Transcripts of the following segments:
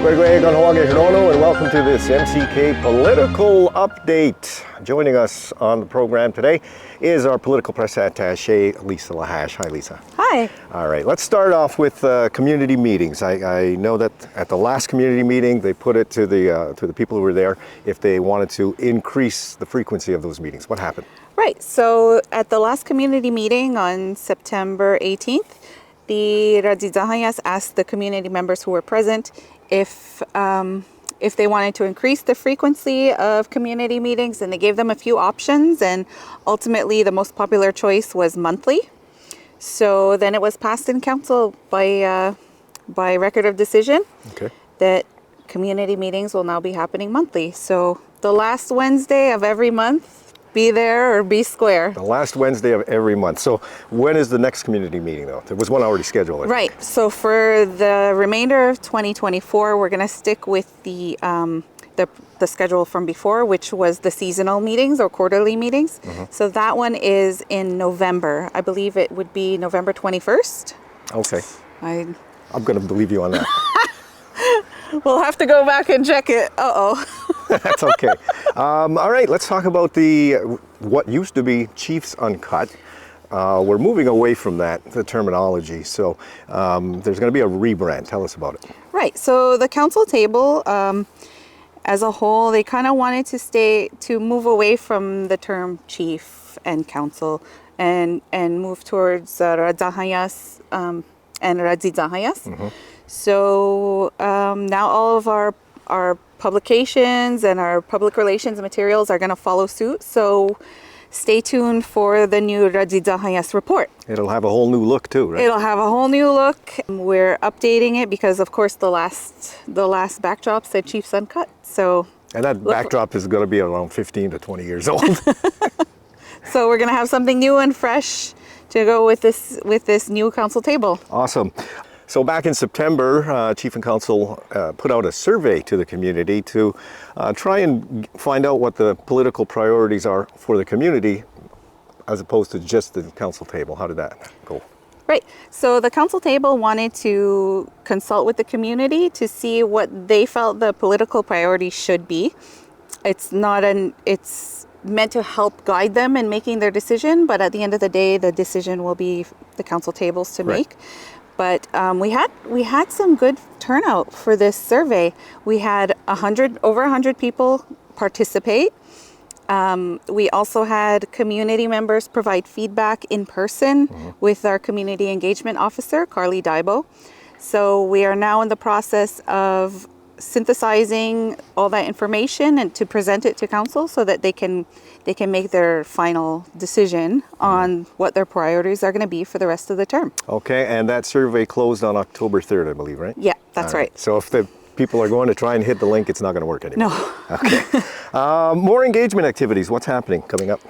And welcome to this MCK Political Update. Joining us on the program today is our political press attaché, Lisa Lahache. Hi, Lisa. Hi. All right, let's start off with community meetings. I know that at the last community meeting, they put it to the people who were there if they wanted to increase the frequency of those meetings. What happened? Right. So at the last community meeting on September 18th, the Ratitsénhaienhs asked the community members who were present if they wanted to increase the frequency of community meetings, and they gave them a few options, and ultimately the most popular choice was monthly. So then it was passed in council by record of decision that community meetings will now be happening monthly. So the last Wednesday of every month, be there or be square. The last Wednesday of every month. So when is the next community meeting, though? There was one already scheduled. Right. So for the remainder of 2024, we're going to stick with the schedule from before, which was the seasonal meetings or quarterly meetings. So that one is in November. I believe it would be November 21st. Okay. I'm going to believe you on that. We'll have to go back and check it. That's okay. All right, let's talk about what used to be Chiefs Uncut. We're moving away from that, the terminology. So there's going to be a rebrand. Tell us about it. Right. So the council table, as a whole, they kind of wanted to move away from the term chief and council and move towards Ratitsénhaienhs and Ratitsénhaienhs. So now all of our publications and our public relations materials are going to follow suit. So stay tuned for the new Ratitsénhaienhs Report. It'll have a whole new look too, right? It'll have a whole new look. We're updating it because, of course, the last backdrop said Chiefs Uncut. And that backdrop is going to be around 15 to 20 years old. So we're going to have something new and fresh to go with this new council table. Awesome. So back in September, Chief and Council put out a survey to the community to try and find out what the political priorities are for the community as opposed to just the council table. How did that go? Right. So the council table wanted to consult with the community to see what they felt the political priorities should be. It's meant to help guide them in making their decision, but at the end of the day, the decision will be the council tables to make. But we had some good turnout for this survey. We had over 100 people participate. We also had community members provide feedback in person with our community engagement officer, Carly Daibo. So we are now in the process of synthesizing all that information and to present it to council so that they can make their final decision on what their priorities are going to be for the rest of the term. Okay, and that survey closed on October 3rd, I believe, right? Yeah, that's right. So if the people are going to try and hit the link, it's not going to work anymore. No. Okay. More engagement activities. What's happening coming up?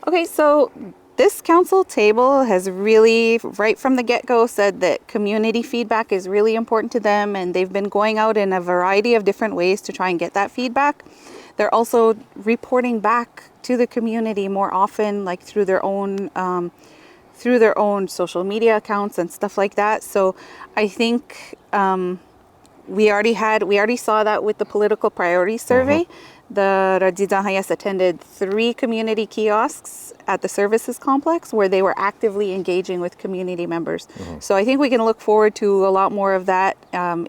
Okay, so this council table has really, right from the get-go, said that community feedback is really important to them, and they've been going out in a variety of different ways to try and get that feedback. They're also reporting back to the community more often, like through their own social media accounts and stuff like that. So I think we already saw that with the political priorities survey. The Ratitsénhaienhs attended 3 community kiosks at the services complex where they were actively engaging with community members. So I think we can look forward to a lot more of that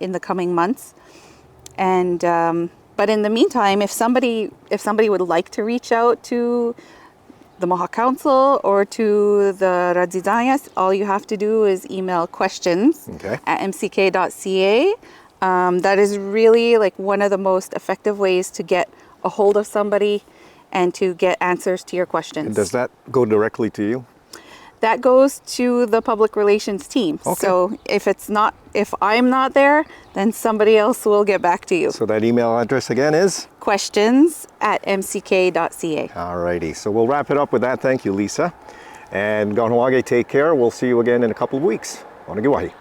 in the coming months. And but in the meantime, if somebody would like to reach out to the Mohawk Council or to the Ratitsénhaienhs, all you have to do is email questions at mck.ca. That is really like one of the most effective ways to get a hold of somebody and to get answers to your questions. And does that go directly to you? That goes to the public relations team. So if I'm not there, then somebody else will get back to you. So that email address again is? questions@mck.ca. All righty. So we'll wrap it up with that. Thank you, Lisa. And Kahnawake, take care. We'll see you again in a couple of weeks. Wanagiwahi.